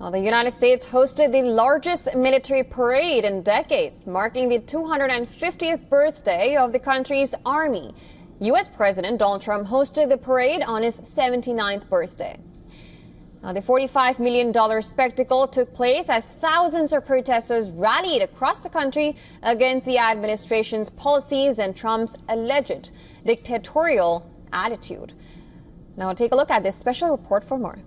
Well, the United States hosted the largest military parade in decades, marking the 250th birthday of the country's army. U.S. President Donald Trump hosted the parade on his 79th birthday. Now, the $45 million spectacle took place as thousands of protesters rallied across the country against the administration's policies and Trump's alleged dictatorial attitude. Now, take a look at this special report for more.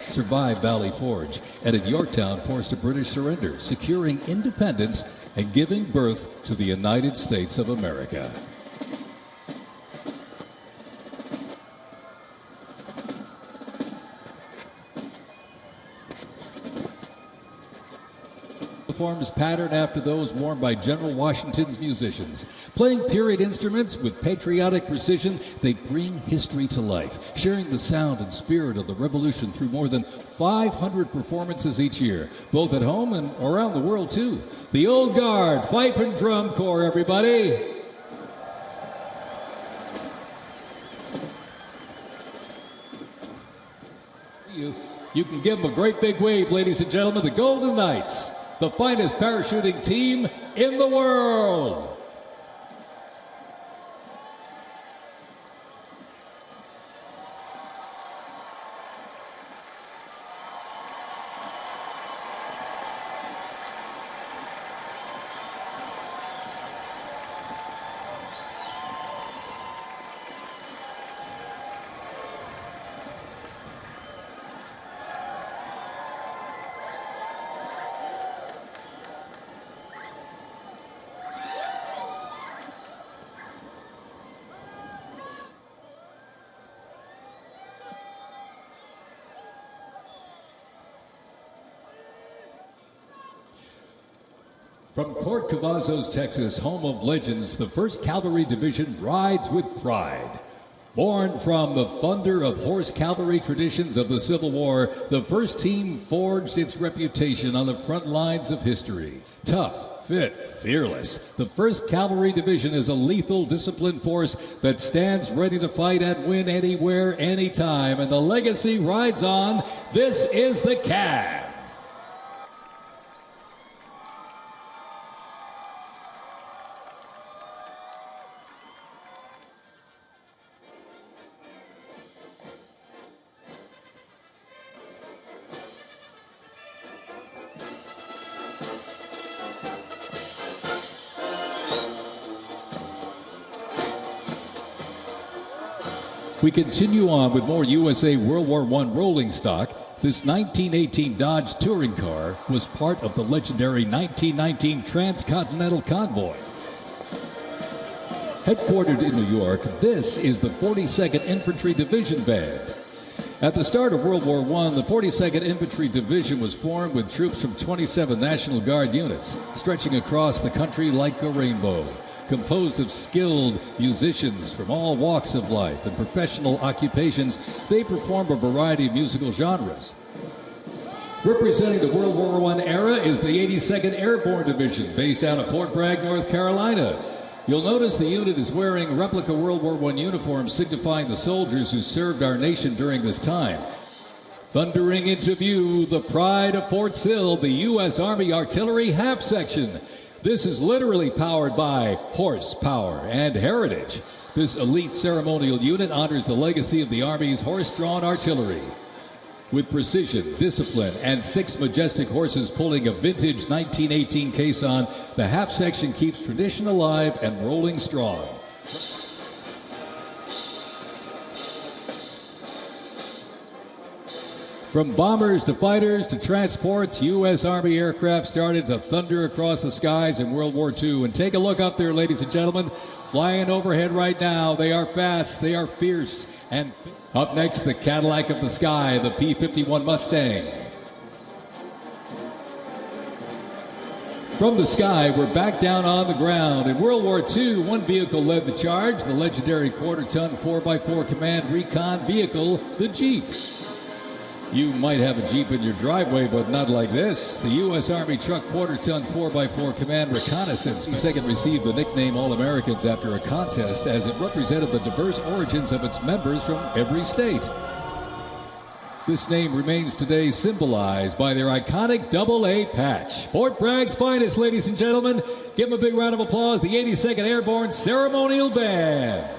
Survived Valley Forge and at Yorktown forced a British surrender, securing independence and giving birth to the United States of America. Uniforms patterned after those worn by General Washington's musicians. Playing period instruments with patriotic precision, they bring history to life, sharing the sound and spirit of the Revolution through more than 500 performances each year, both at home and around the world, too. The Old Guard Fife and Drum Corps, everybody. You can give them a great big wave, ladies and gentlemen, the Golden Knights, the finest parachuting team in the world. From Port Cavazos, Texas, home of legends, the 1st Cavalry Division rides with pride. Born from the thunder of horse cavalry traditions of the Civil War, the 1st team forged its reputation on the front lines of history. Tough, fit, fearless. The 1st Cavalry Division is a lethal, disciplined force that stands ready to fight and win anywhere, anytime. And the legacy rides on. This is the Cav. We continue on with more USA World War I rolling stock. This 1918 Dodge touring car was part of the legendary 1919 Transcontinental Convoy. Headquartered in New York, this is the 42nd Infantry Division Band. At the start of World War I, the 42nd Infantry Division was formed with troops from 27 National Guard units, stretching across the country like a rainbow. Composed of skilled musicians from all walks of life and professional occupations, they perform a variety of musical genres. Representing the World War I era is the 82nd Airborne Division, based out of Fort Bragg, North Carolina. You'll notice the unit is wearing replica World War I uniforms signifying the soldiers who served our nation during this time. Thundering into view, the pride of Fort Sill, the U.S. Army Artillery Half Section. This is literally powered by horsepower and heritage. This elite ceremonial unit honors the legacy of the Army's horse-drawn artillery. With precision, discipline, and 6 majestic horses pulling a vintage 1918 caisson, the half section keeps tradition alive and rolling strong. From bombers to fighters to transports, U.S. Army aircraft started to thunder across the skies in World War II. And take a look up there, ladies and gentlemen. Flying overhead right now. They are fast, they are fierce. And up next, the Cadillac of the sky, the P-51 Mustang. From the sky, we're back down on the ground. In World War II, one vehicle led the charge, the legendary quarter-ton 4x4 command recon vehicle, the Jeep. You might have a Jeep in your driveway, but not like this. The U.S. Army truck quarter-ton 4x4 command reconnaissance second received the nickname All-Americans after a contest as it represented the diverse origins of its members from every state. This name remains today symbolized by their iconic AA patch. Fort Bragg's finest, ladies and gentlemen. Give them a big round of applause, the 82nd Airborne Ceremonial Band.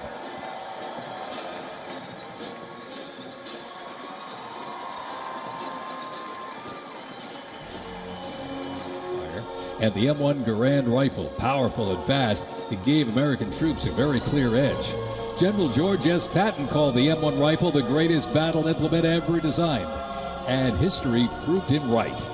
And the M1 Garand rifle, powerful and fast, it gave American troops a very clear edge. General George S. Patton called the M1 rifle the greatest battle implement ever designed, and history proved him right.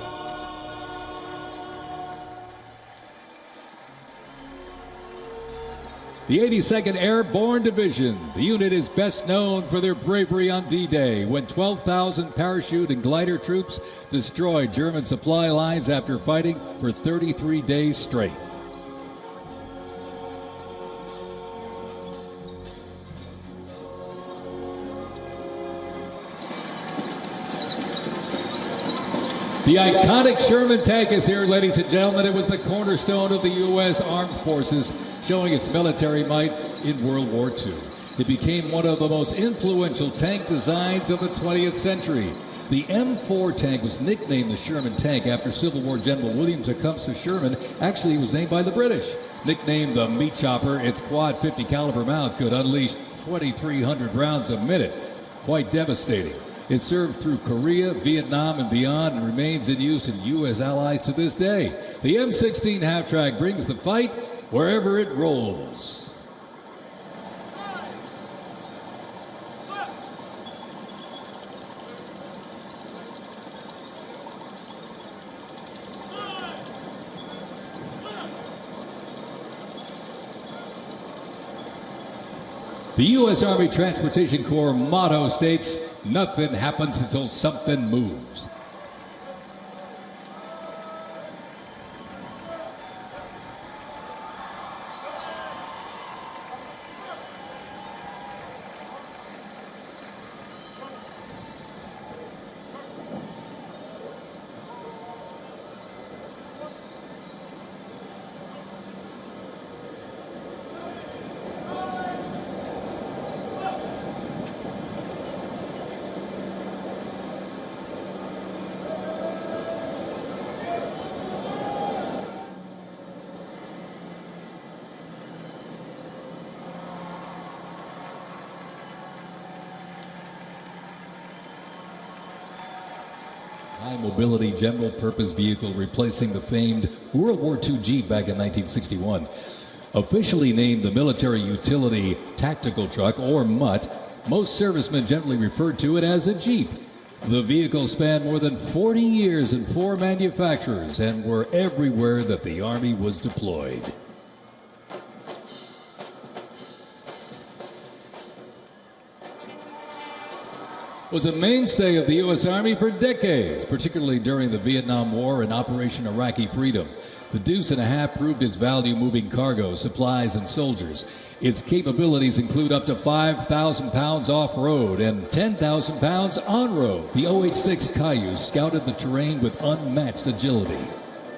The 82nd Airborne Division. The unit is best known for their bravery on D-Day, when 12,000 parachute and glider troops destroyed German supply lines after fighting for 33 days straight. The iconic Sherman tank is here, ladies and gentlemen. It was the cornerstone of the U.S. Armed Forces, showing its military might in World War II. It became one of the most influential tank designs of the 20th century. The M4 tank was nicknamed the Sherman tank after Civil War General William Tecumseh Sherman. Actually, it was named by the British. Nicknamed the Meat Chopper, its quad 50 caliber mount could unleash 2,300 rounds a minute. Quite devastating. It served through Korea, Vietnam, and beyond, and remains in use in U.S. allies to this day. The M16 half-track brings the fight wherever it rolls. The U.S. Army Transportation Corps motto states, "Nothing happens until something moves." high-mobility general-purpose vehicle replacing the famed World War II Jeep back in 1961. Officially named the Military Utility Tactical Truck, or MUT, most servicemen generally referred to it as a Jeep. The vehicle spanned more than 40 years in 4 manufacturers and were everywhere that the Army was deployed. Was a mainstay of the U.S. Army for decades, particularly during the Vietnam War and Operation Iraqi Freedom. The Deuce and a Half proved its value moving cargo, supplies, and soldiers. Its capabilities include up to 5,000 pounds off-road and 10,000 pounds on-road. The OH-6 Cayuse scouted the terrain with unmatched agility.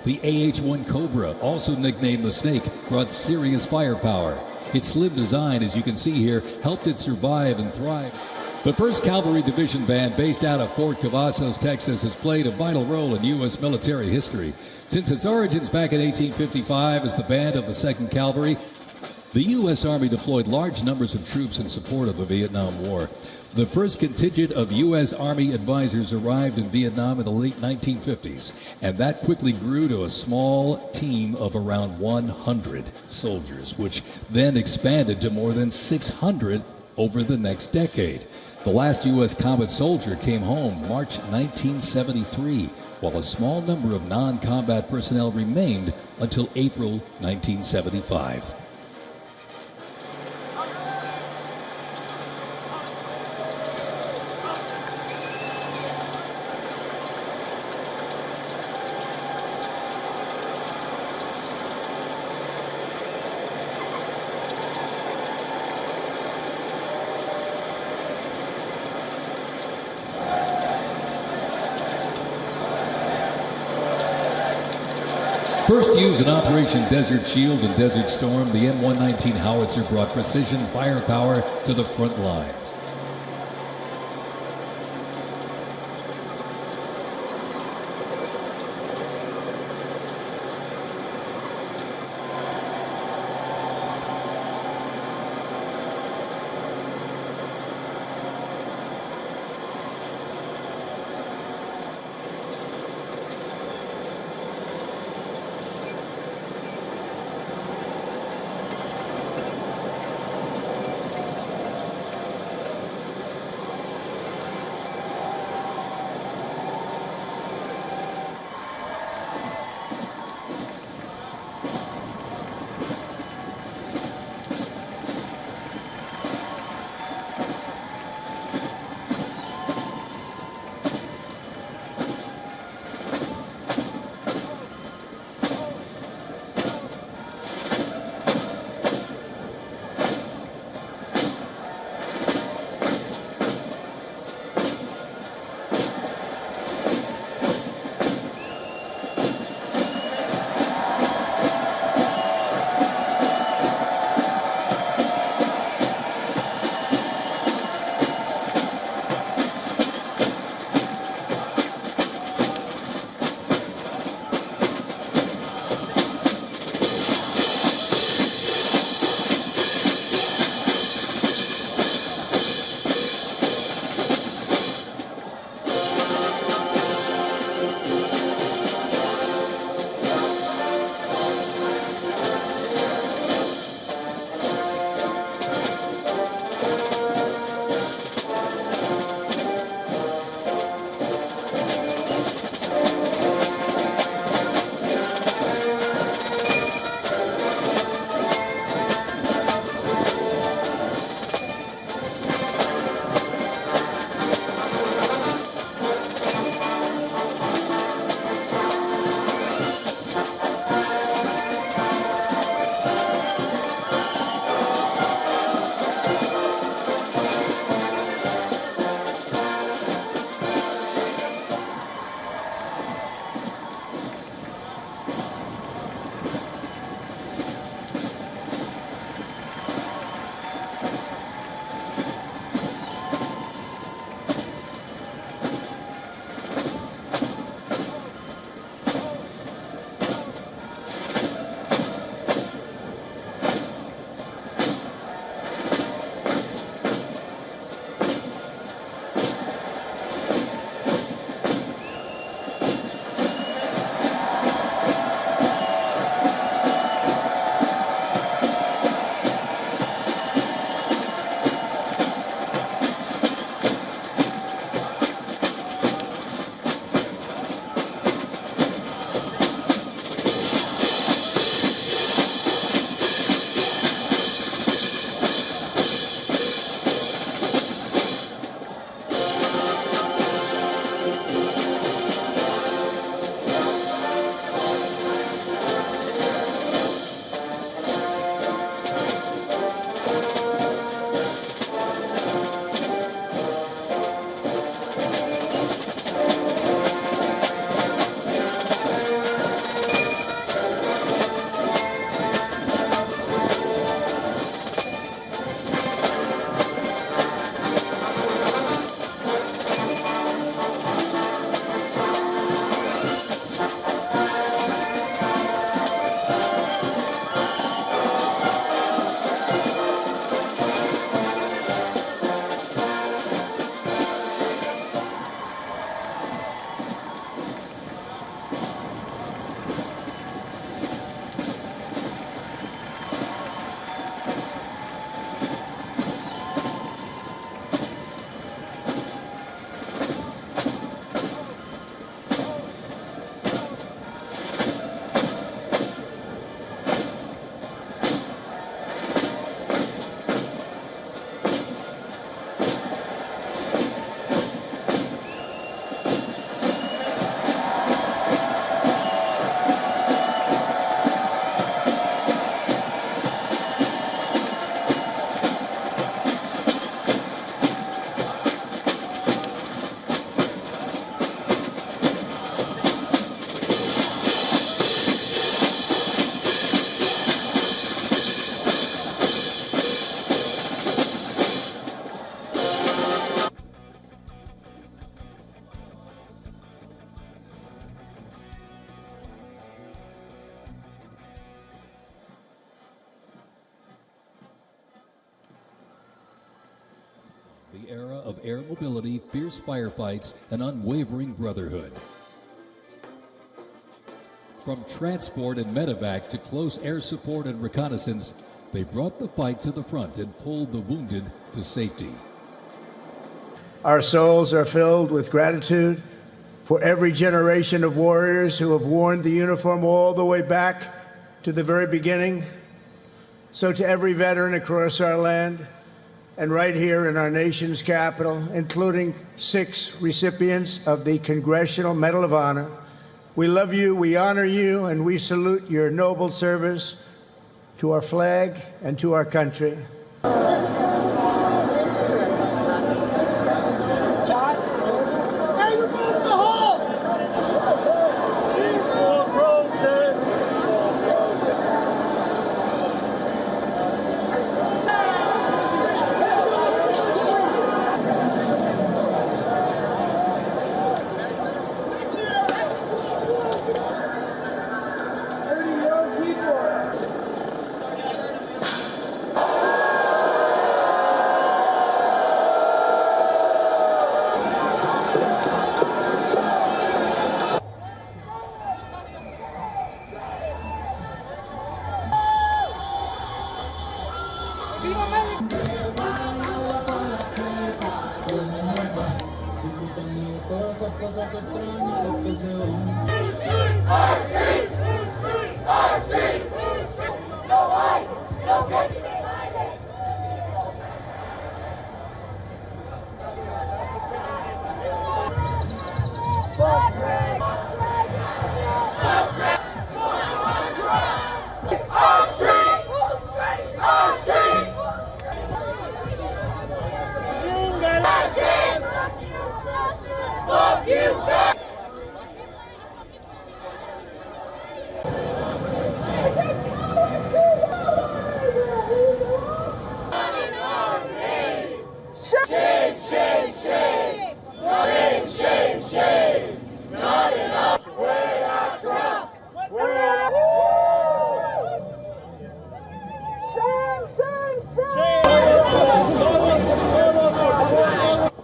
The AH-1 Cobra, also nicknamed the Snake, brought serious firepower. Its slim design, as you can see here, helped it survive and thrive. The 1st Cavalry Division Band, based out of Fort Cavazos, Texas, has played a vital role in U.S. military history. Since its origins back in 1855 as the band of the 2nd Cavalry, the U.S. Army deployed large numbers of troops in support of the Vietnam War. The first contingent of U.S. Army advisors arrived in Vietnam in the late 1950s, and that quickly grew to a small team of around 100 soldiers, which then expanded to more than 600 over the next decade. The last U.S. combat soldier came home March 1973, while a small number of non-combat personnel remained until April 1975. First used in Operation Desert Shield and Desert Storm, the M119 howitzer brought precision firepower to the front lines. the era of air mobility, fierce firefights, and unwavering brotherhood. From transport and medevac to close air support and reconnaissance, they brought the fight to the front and pulled the wounded to safety. Our souls are filled with gratitude for every generation of warriors who have worn the uniform all the way back to the very beginning. So to every veteran across our land and right here in our nation's capital, including 6 recipients of the Congressional Medal of Honor, we love you, we honor you, and we salute your noble service to our flag and to our country.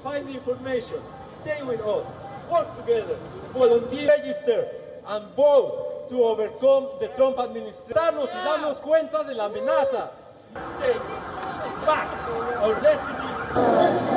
Find the information, stay with us, work together, volunteer, register, and vote to overcome the Trump administration. Y darnos cuenta de la amenaza. Take back our destiny.